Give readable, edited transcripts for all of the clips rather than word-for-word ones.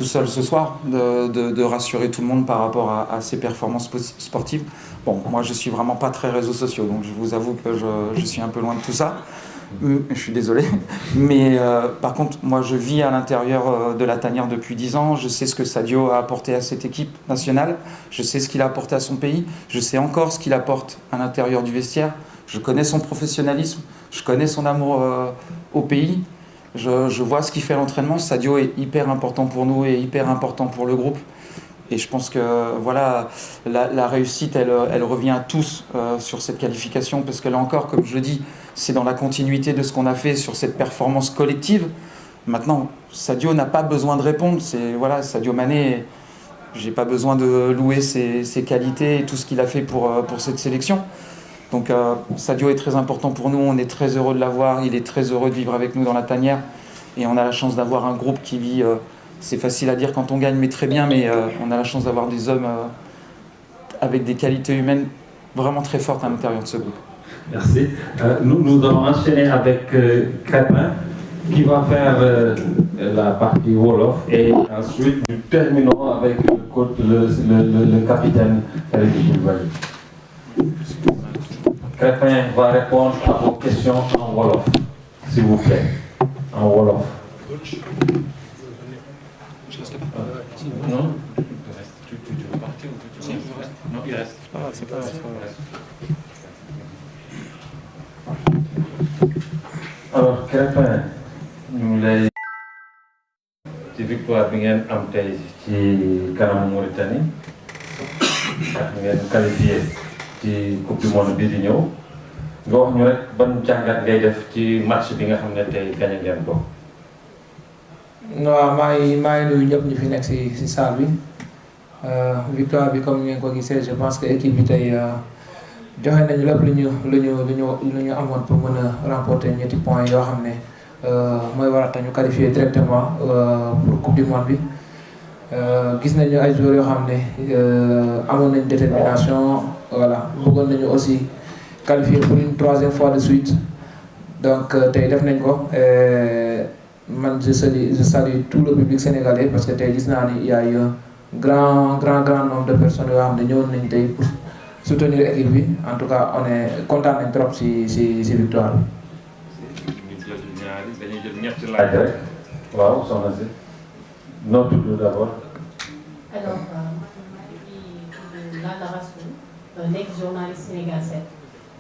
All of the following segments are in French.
tout seul ce soir, de rassurer tout le monde par rapport à ses performances sportives. Bon, moi je suis vraiment pas très réseaux sociaux, donc je vous avoue que je suis un peu loin de tout ça. Je suis désolé. Mais par contre, moi je vis à l'intérieur de la tanière depuis 10 ans. Je sais ce que Sadio a apporté à cette équipe nationale. Je sais ce qu'il a apporté à son pays. Je sais encore ce qu'il apporte à l'intérieur du vestiaire. Je connais son professionnalisme. Je connais son amour au pays. Je vois ce qu'il fait à l'entraînement. Sadio est hyper important pour nous et hyper important pour le groupe. Et je pense que voilà, la réussite, elle revient à tous sur cette qualification, parce que là encore, comme je le dis, c'est dans la continuité de ce qu'on a fait sur cette performance collective. Maintenant, Sadio n'a pas besoin de répondre. Voilà, Sadio Mané, j'ai pas besoin de louer ses qualités et tout ce qu'il a fait pour cette sélection. Donc Sadio est très important pour nous, on est très heureux de l'avoir, il est très heureux de vivre avec nous dans la tanière. Et on a la chance d'avoir un groupe qui vit... c'est facile à dire quand on gagne, mais très bien, mais on a la chance d'avoir des hommes avec des qualités humaines vraiment très fortes à l'intérieur de ce groupe. Merci. Nous allons enchaîner avec Crépin, qui va faire la partie Wolof, et ensuite nous terminons avec le capitaine Eric Koulibaly. Crépin va répondre à vos questions en Wolof, s'il vous plaît. En Wolof. Non? Tu veux partir ou tu restes? Non, il reste. C'est pas grave. Alors, Crépin, ñu lay ci victoire bi ngeen am tey ci kanamu Mauritanie ak ngeen qualifié ci coupe du monde bii di ñëw nga wax ñu rek ban jàngat ngay def ci match bi nga xam ne tey gagné ngeen ko. waaw maa ngi nuyu ñëpp ñu fi nekk si salle bi victoire bi comme ngeen ko gisee, je pense que équipe bi tey joxe nañu lépp lu ñu amoon pour mën a remporter ñetti points yoo xam ne mooy war a tax ñu qualifier directement pour coupe du monde bi. Gis nañu ay joueurs yoo xam ne amoon nañu détermination, voilà, bëggoon nañu aussi qualifier pour une troisième fois de suite, donc tey def nañ ko. Man je salue tout le public sénégalais, parce que tey gis naa ni il y a eu un grand nombre de personnes yoo xam ne ñëwoon nañ tey pour soutenir équipe bi. En tout cas on est content nañ trop si victoire bi. dañuy jël ñetti laaj rek. waaw soxna si noo tudd d'abord. Alors maa ngi Lalla Rassoul nekk journaliste Sénégal 7.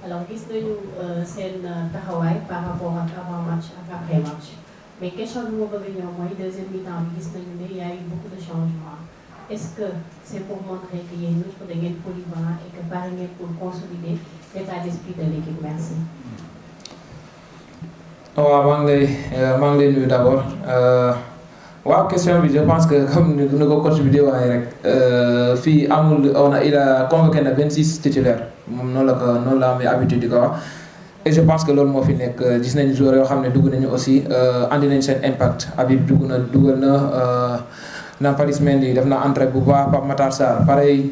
alors gis nañu seen taxawaay par rapport ak avant match ak après match, mais question bi ma bëgg ñëw mooy deuxième mi-temps bi gis nañu ne y a eu beaucoup de changements. Est-ce que c'est pour montrer que yéen ñëpp da ngeen polyvalent et que pare ngeen pour consolider l'état d'esprit de l'équipe? Merci. waaw maa ngi lay nuyu d'abord. waaw question bi je pense que comme ni ko coach bi di waxee rek fii amul il a convoqué na 26 titulaires, moom noonu la amee habitude di ko wax. Et je pense que loolu moo fi nekk. Gis nañu joueurs yoo xam ne dugg nañu aussi andi nañ seen impact. Habib dugal na Nampalys Mendy def na entrée bu baax, Pape Matar Sarr pareil,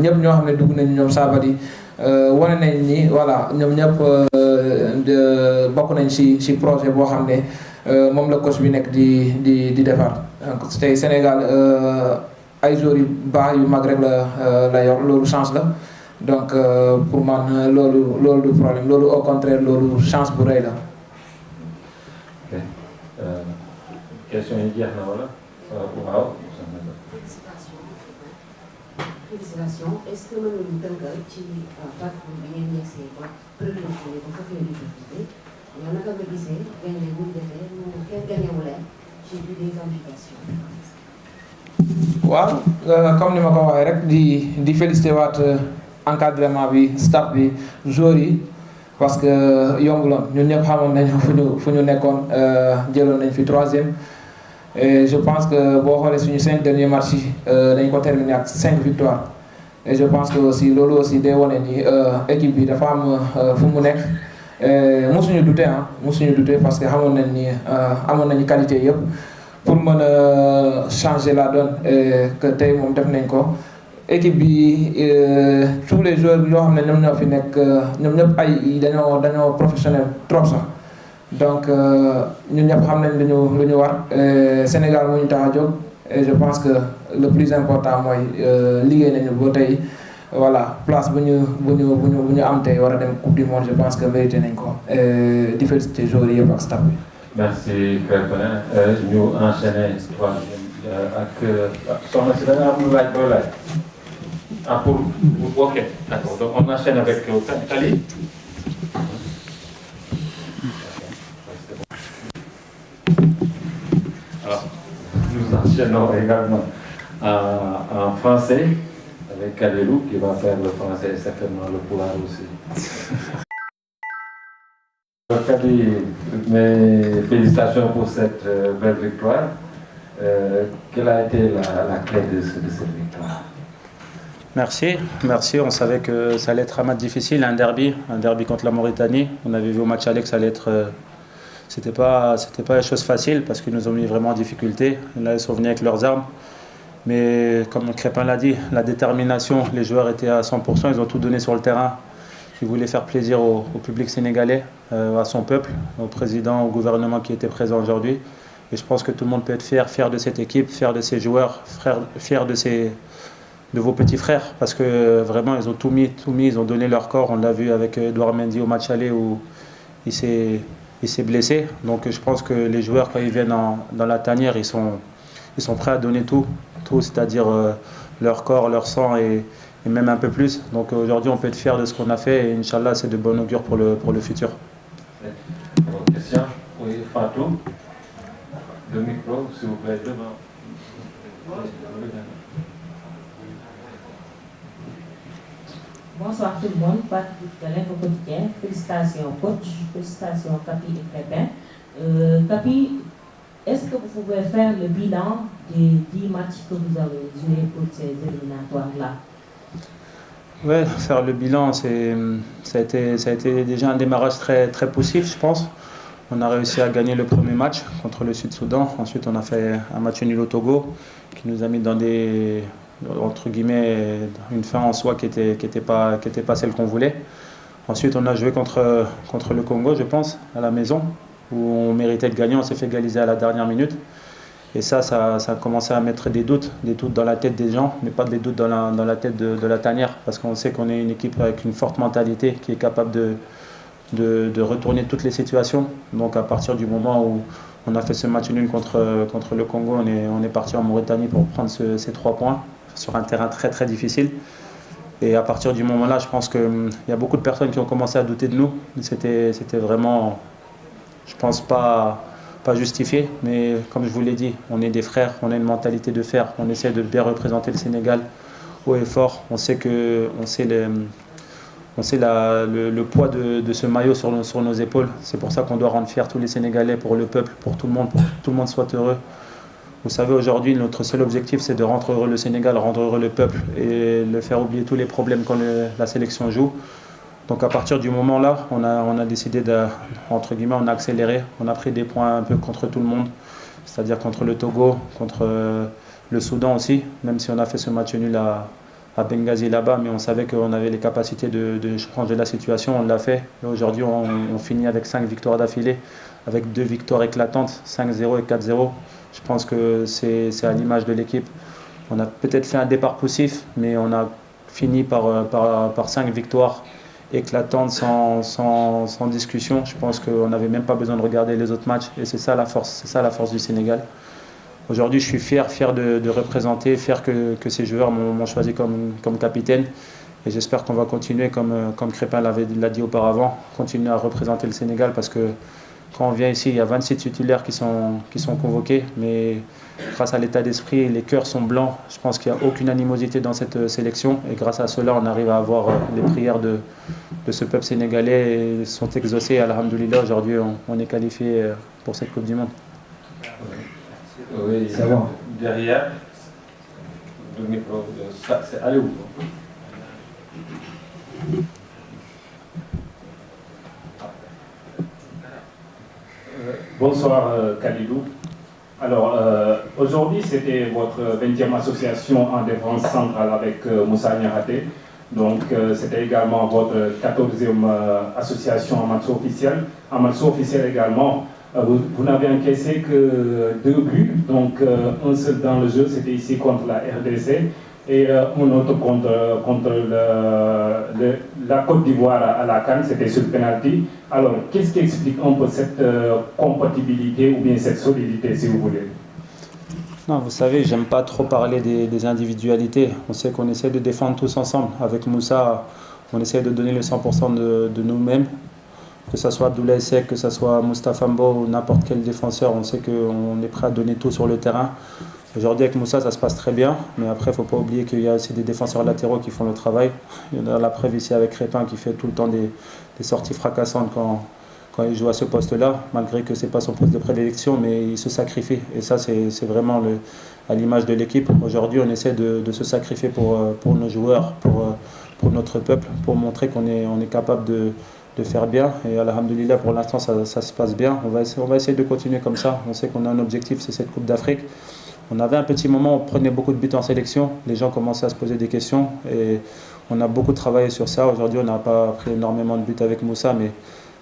ñëpp ñoo xam ne dugg nañu, ñoom Sabali wane nañ ni voilà ñoom ñëpp bokk nañ ci projet boo xam ne moom la coach bi nekk di defar. Donc tey Sénégal ay joueurs yu baax yu mag rek la yor, loolu chance la. Donc pour man loolu du problème, loolu au contraire loolu chance bu rëy la. ok question yi jeex na wala waaw. Félicitations. Est-ce que mën nañu tënkal ci parcours bi ngeen yegsee ba premier tour ba fa ngeen di disputé yow naka nga gisee gagné bu ñu defee kenn gagné wu leen ci biir des qualifications? waaw comme ni ma ko waxee rek di félicité waat encadrement bi, staff bi, joueurs yi, parce que yombuloon, ñun ñëpp xamoon nañu fu ñu nekkoon, jëloon nañ fi 3e. Et je pense que boo xoolee suñu 5 derniers matchs yi dañ ko terminer ak 5 victoires. Et je pense que aussi loolu aussi day wane ni équipe bi dafa am fu mu nekk. Musuñu douter parce que xamoon nañ ni amoon nañu qualité yëpp pour mën a changer la donne, que tey moom def nañ ko. Équipe bi tous les joueurs yoo xam ne ñoom ñoo fi nekk ñoom ñëpp dañoo professionnel trop sax. Donc ñun ñëpp xam nañ lu ñu war. Sénégal moo ñu tax a jóg, et je pense que le plus important mooy liggéey nañu ba tey voilà place bu ñu am tey war a dem coupe du monde je pense que mérité nañ ko di féliciter joueurs yi yëpp ak staff bi. Merci Krépin. Ñu enchaîner ak soxna si da nga am laaj booy laaj. Ah pour ok d'accord donc on enchaîne avec Kali. Alors nous enchaînons également en français avec Kalilou qui va faire le français et certainement le pulaar aussi. Kali, mes félicitations pour cette belle victoire. Quelle a été la clé de cette victoire? Merci. On savait que ça allait être un match difficile, un derby contre la Mauritanie. On avait vu au match aller que ça allait être, c'était pas une chose facile parce qu'ils nous ont mis vraiment en difficulté. Là, ils sont venus avec leurs armes. Mais comme Krépin l'a dit, la détermination, les joueurs étaient à 100%, ils ont tout donné sur le terrain. Ils voulaient faire plaisir au public sénégalais, à son peuple, au président, au gouvernement qui était présent aujourd'hui. Et je pense que tout le monde peut être fier de cette équipe, fier de ses joueurs, fier de vos petits frères. Parce que vraiment, ils ont tout mis, ils ont donné leur corps. On l'a vu avec Edouard Mendy au match aller où il s'est blessé. Donc je pense que les joueurs, quand ils viennent dans la tanière, ils sont prêts à donner tout c'est-à-dire leur corps, leur sang et même un peu plus. Donc aujourd'hui, on peut être fier de ce qu'on a fait et Inch'Allah, c'est de bon augure pour le futur. Question? Oui, Fatou. Le micro, s'il vous plaît, devant. Bonsoir tout le monde, Patrick de l'Info Quotidien. Félicitations coach, félicitations Capi et Krépin. Capi, est-ce que vous pouvez faire le bilan des 10 matchs que vous avez joués pour ces éliminatoires-là? Oui, faire le bilan, ça a été déjà un démarrage très, très poussif, je pense. On a réussi à gagner le premier match contre le Sud-Soudan. Ensuite, on a fait un match nul au Togo qui nous a mis dans entre guillemets, une fin en soi qui était pas celle qu'on voulait. Ensuite, on a joué contre le Congo, je pense, à la maison, où on méritait de gagner. On s'est fait égaliser à la dernière minute. Et ça a commencé à mettre des doutes dans la tête des gens, mais pas des doutes dans la tête de la tanière, parce qu'on sait qu'on est une équipe avec une forte mentalité qui est capable de retourner toutes les situations. Donc à partir du moment où on a fait ce match nul contre le Congo, on est parti en Mauritanie pour prendre ces 3 points sur un terrain très très difficile. Et à partir du moment-là, je pense qu'il y a beaucoup de personnes qui ont commencé à douter de nous. C'était vraiment, je pense, pas justifié, mais comme je vous l'ai dit, on est des frères, on a une mentalité de fer, on essaie de bien représenter le Sénégal haut et fort. On sait le poids de ce maillot sur nos épaules. C'est pour ça qu'on doit rendre fiers tous les Sénégalais, pour le peuple, pour que tout le monde soit heureux. Vous savez, aujourd'hui, notre seul objectif, c'est de rendre heureux le Sénégal, rendre heureux le peuple et le faire oublier tous les problèmes quand la sélection joue. Donc à partir du moment-là, on a décidé entre guillemets, on a accéléré, on a pris des points un peu contre tout le monde, c'est-à-dire contre le Togo, contre le Soudan aussi, même si on a fait ce match nul à Benghazi là-bas, mais on savait qu'on avait les capacités de changer la situation, on l'a fait. Aujourd'hui, on finit avec 5 victoires d'affilée, avec 2 victoires éclatantes, 5-0 et 4-0. Je pense que c'est à l'image de l'équipe. On a peut-être fait un départ poussif, mais on a fini par 5 victoires éclatantes sans discussion. Je pense qu'on n'avait même pas besoin de regarder les autres matchs et c'est ça la force du Sénégal. Aujourd'hui, je suis fier de représenter, fier que ces joueurs m'ont choisi comme capitaine et j'espère qu'on va continuer, comme Krépin l'a dit auparavant, continuer à représenter le Sénégal parce que quand on vient ici, il y a 26 titulaires qui sont convoqués, mais grâce à l'état d'esprit, les cœurs sont blancs. Je pense qu'il n'y a aucune animosité dans cette sélection et grâce à cela, on arrive à avoir les prières de ce peuple sénégalais et sont exaucées. Alhamdoulilah, aujourd'hui, on est qualifié pour cette Coupe du Monde. Oui, c'est bon. Derrière, le micro, c'est allez où? Bonsoir Kalidou. Alors aujourd'hui c'était votre 20e association en défense centrale avec Moussa Niakhaté. Donc c'était également votre 14e association en match officiel. En match officiel également, Vous n'avez encaissé que 2 buts, donc un seul dans le jeu, c'était ici contre la RDC, et un autre contre la Côte d'Ivoire à la CAN, c'était sur le penalty. Alors, qu'est-ce qui explique un peu cette compatibilité ou bien cette solidité, si vous voulez? Non, vous savez, j'aime pas trop parler des individualités. On sait qu'on essaie de défendre tous ensemble. Avec Moussa, on essaie de donner le 100% de nous-mêmes. Que ce soit Abdoulaye Seck, que ce soit Moustapha Mbo ou n'importe quel défenseur, on sait qu'on est prêt à donner tout sur le terrain. Aujourd'hui avec Moussa ça se passe très bien, mais après il ne faut pas oublier qu'il y a aussi des défenseurs latéraux qui font le travail. Il y en a la preuve ici avec Crépin qui fait tout le temps des sorties fracassantes quand il joue à ce poste-là, malgré que ce n'est pas son poste de prédilection, mais il se sacrifie. Et ça c'est vraiment à l'image de l'équipe. Aujourd'hui on essaie de se sacrifier pour nos joueurs, pour notre peuple, pour montrer qu'on est capable de faire bien, et alhamdoulilah pour l'instant ça se passe bien. On va essayer de continuer comme ça. On sait qu'on a un objectif, c'est cette Coupe d'Afrique. On avait un petit moment où on prenait beaucoup de buts en sélection, les gens commençaient à se poser des questions et on a beaucoup travaillé sur ça. Aujourd'hui on n'a pas pris énormément de buts avec Moussa, mais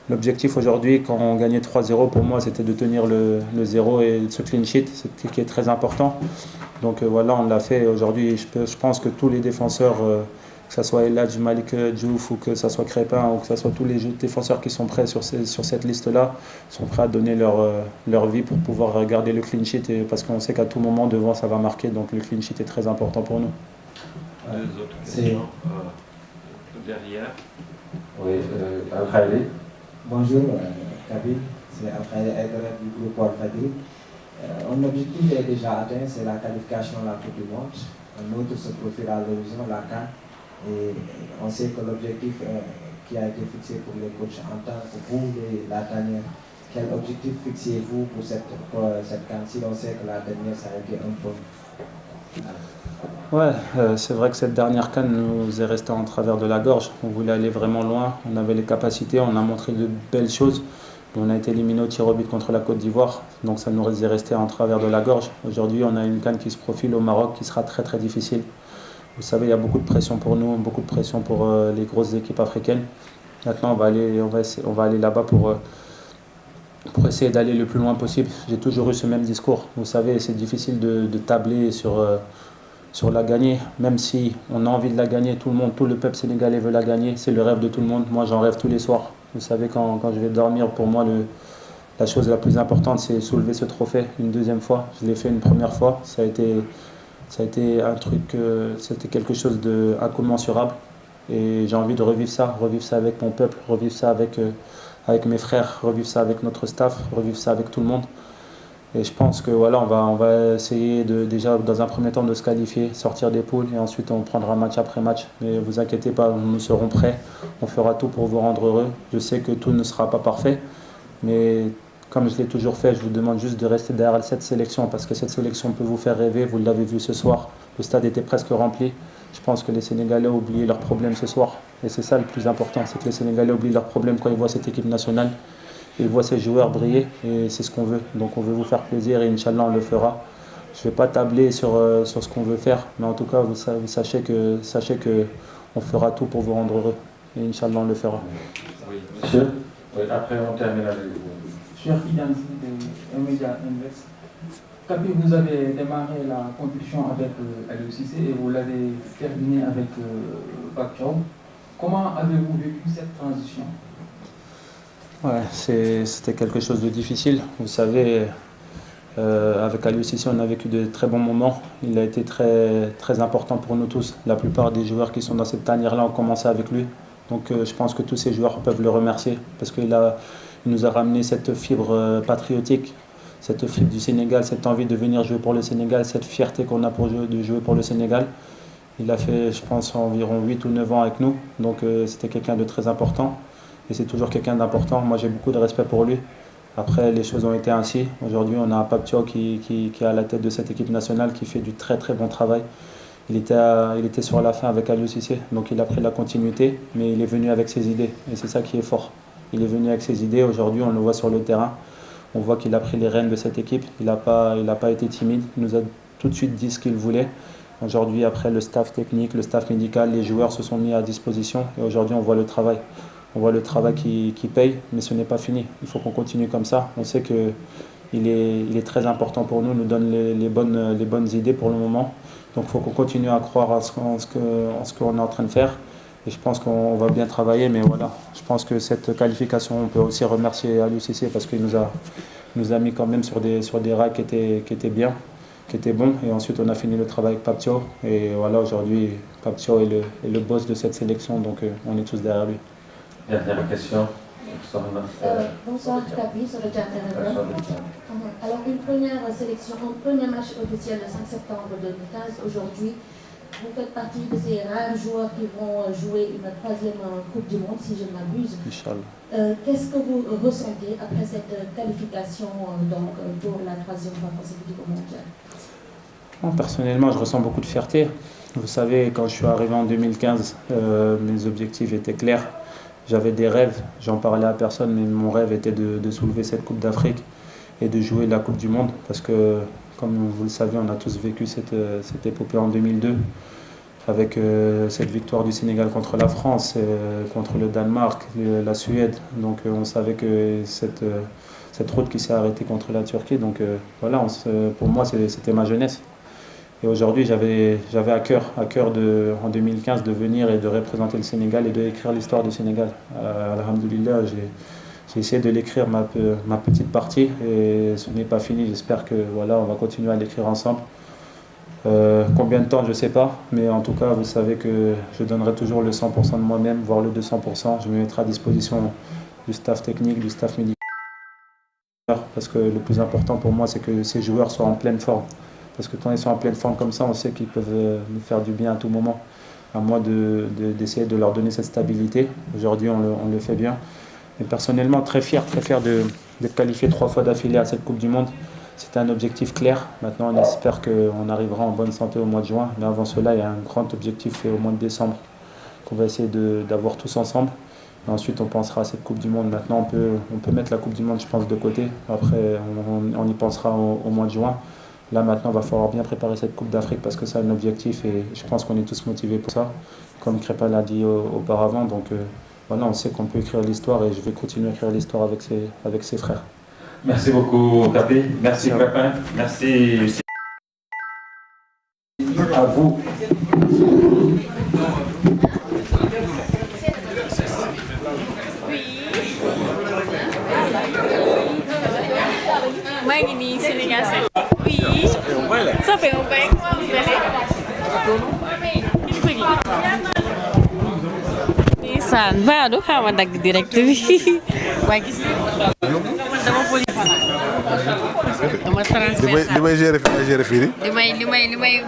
l'objectif aujourd'hui quand on gagnait 3-0 pour moi c'était de tenir le 0 et ce clean sheet, qui est très important. Donc voilà, on l'a fait. Aujourd'hui je pense que tous les défenseurs, que ce soit Eladj, Malik Diouf ou que ce soit Crépin ou que ce soit tous les défenseurs qui sont prêts sur cette liste-là, sont prêts à donner leur vie pour pouvoir garder le clean sheet, parce qu'on sait qu'à tout moment devant ça va marquer, donc le clean sheet est très important pour nous. Deux autres questions derrière. Oui, Al-Khaïli. Bonjour, Kabir, c'est Al-Khaïli Aïdara du groupe Al-Fadri. Un objectif est déjà atteint, c'est la qualification à la Coupe du Monde. Un autre se profile à l'horizon, la CAN. Et on sait que l'objectif qui a été fixé pour les coachs en tant que vous, la dernière, quel objectif fixez-vous pour cette CAN, si on sait que la dernière ça a été un peu... Ouais, c'est vrai que cette dernière CAN nous est restée en travers de la gorge. On voulait aller vraiment loin, on avait les capacités, on a montré de belles choses. On a été éliminé au tir au but contre la Côte d'Ivoire, donc ça nous est resté en travers de la gorge. Aujourd'hui, on a une CAN qui se profile au Maroc qui sera très très difficile. Vous savez, il y a beaucoup de pression pour nous, beaucoup de pression pour les grosses équipes africaines. Maintenant, on va aller là-bas pour essayer d'aller le plus loin possible. J'ai toujours eu ce même discours. Vous savez, c'est difficile de tabler sur la gagner, même si on a envie de la gagner. Tout le peuple sénégalais veut la gagner. C'est le rêve de tout le monde. Moi, j'en rêve tous les soirs. Vous savez, quand je vais dormir, pour moi, la chose la plus importante, c'est soulever ce trophée une deuxième fois. Je l'ai fait une première fois. Ça a été un truc, c'était quelque chose d'incommensurable. Et j'ai envie de revivre ça avec mon peuple, revivre ça avec mes frères, revivre ça avec notre staff, revivre ça avec tout le monde. Et je pense que voilà, on va essayer déjà dans un premier temps de se qualifier, sortir des poules, et ensuite on prendra match après match. Mais vous inquiétez pas, nous serons prêts, on fera tout pour vous rendre heureux. Je sais que tout ne sera pas parfait, mais comme je l'ai toujours fait, je vous demande juste de rester derrière cette sélection, parce que cette sélection peut vous faire rêver. Vous l'avez vu ce soir, le stade était presque rempli. Je pense que les Sénégalais ont oublié leurs problèmes ce soir. Et c'est ça le plus important, c'est que les Sénégalais oublient leurs problèmes quand ils voient cette équipe nationale. Ils voient ces joueurs briller, et c'est ce qu'on veut. Donc on veut vous faire plaisir, et Inch'Allah on le fera. Je ne vais pas tabler sur ce qu'on veut faire, mais en tout cas vous sachez que on fera tout pour vous rendre heureux. Et Inch'Allah on le fera. Oui, monsieur. Oui, après on termine avec vous. Cher Fidanzi de Média Invest, Kabir, vous avez démarré la compétition avec Aliou Cissé et vous l'avez terminé avec Pape Thiaw. Comment avez-vous vécu cette transition? Ouais, c'était quelque chose de difficile. Vous savez, avec Aliou Cissé, on a vécu de très bons moments. Il a été très, très important pour nous tous. La plupart des joueurs qui sont dans cette tanière-là ont commencé avec lui. Donc je pense que tous ces joueurs peuvent le remercier, parce qu'il nous a ramené cette fibre patriotique, cette fibre du Sénégal, cette envie de venir jouer pour le Sénégal, cette fierté qu'on a de jouer pour le Sénégal. Il a fait, je pense, environ 8 ou 9 ans avec nous, donc c'était quelqu'un de très important, et c'est toujours quelqu'un d'important. Moi j'ai beaucoup de respect pour lui. Après, les choses ont été ainsi. Aujourd'hui, on a un Pape Thiaw qui est à la tête de cette équipe nationale, qui fait du très très bon travail. Il était sur la fin avec Aliou Cissé, donc il a pris la continuité, mais il est venu avec ses idées, et c'est ça qui est fort. Il est venu avec ses idées. Aujourd'hui, on le voit sur le terrain. On voit qu'il a pris les rênes de cette équipe. Il n'a pas été timide. Il nous a tout de suite dit ce qu'il voulait. Aujourd'hui, après, le staff technique, le staff médical, les joueurs se sont mis à disposition. Et aujourd'hui, on voit le travail. On voit le travail qui paye, mais ce n'est pas fini. Il faut qu'on continue comme ça. On sait qu'il est très important pour nous, il nous donne les bonnes idées pour le moment. Donc il faut qu'on continue à croire en ce qu'on est en train de faire. Et je pense qu'on va bien travailler, mais voilà. Je pense que cette qualification, on peut aussi remercier Aliou Cissé parce qu'il nous a mis quand même sur des rails qui étaient bien, qui étaient bons. Et ensuite, on a fini le travail avec Pape Thiaw. Et voilà, aujourd'hui, Pape Thiaw est le boss de cette sélection, donc on est tous derrière lui. Dernière question. Bonsoir Kapi, sur le chat. Alors une première sélection, un premier match officiel le 5 septembre 2015. Aujourd'hui, vous faites partie de ces rares joueurs qui vont jouer une troisième Coupe du Monde, si je ne m'abuse. Qu'est-ce que vous ressentez après cette qualification donc, pour la troisième fois consécutive au mondial? Personnellement, je ressens beaucoup de fierté. Vous savez, quand je suis arrivé en 2015, mes objectifs étaient clairs. J'avais des rêves, j'en parlais à personne, mais mon rêve était de soulever cette Coupe d'Afrique et de jouer la Coupe du Monde. Parce que, comme vous le savez, on a tous vécu cette épopée en 2002, avec cette victoire du Sénégal contre la France, contre le Danemark, la Suède. Donc on savait que cette route qui s'est arrêtée contre la Turquie. Donc voilà, pour moi, c'était ma jeunesse. Et aujourd'hui, j'avais à cœur en 2015 de venir et de représenter le Sénégal et d'écrire l'histoire du Sénégal. Alhamdoulilah, j'ai essayé de l'écrire ma petite partie et ce n'est pas fini. J'espère que voilà, on va continuer à l'écrire ensemble. Combien de temps, je ne sais pas, mais en tout cas, vous savez que je donnerai toujours le 100% de moi-même, voire le 200%. Je me mettrai à disposition du staff technique, du staff médical. Parce que le plus important pour moi, c'est que ces joueurs soient en pleine forme. Parce que quand ils sont en pleine forme comme ça, on sait qu'ils peuvent nous faire du bien à tout moment. À moi d'essayer de leur donner cette stabilité. Aujourd'hui, on le fait bien. Et personnellement, très fier d'être qualifié 3 fois d'affilée à cette Coupe du Monde. C'était un objectif clair. Maintenant, on espère qu'on arrivera en bonne santé au mois de juin. Mais avant cela, il y a un grand objectif au mois de décembre qu'on va essayer d'avoir tous ensemble. Et ensuite, on pensera à cette Coupe du Monde. Maintenant, on peut mettre la Coupe du Monde, je pense, de côté. Après, on y pensera au mois de juin. Là, maintenant, il va falloir bien préparer cette Coupe d'Afrique parce que c'est un objectif et je pense qu'on est tous motivés pour ça. Comme Crépin l'a dit auparavant. Donc, voilà, on sait qu'on peut écrire l'histoire et je vais continuer à écrire l'histoire avec ses frères. Merci beaucoup, Kapi. Merci, Crépin. Merci à vous. Magni, Sénégal 7. Oui. Ça fait un bail. Comment vous allez? Ndeysaan baadu xaw ma dagg direct bi waaye gis nga dama polyvalent dama transversal li may gérer fii li may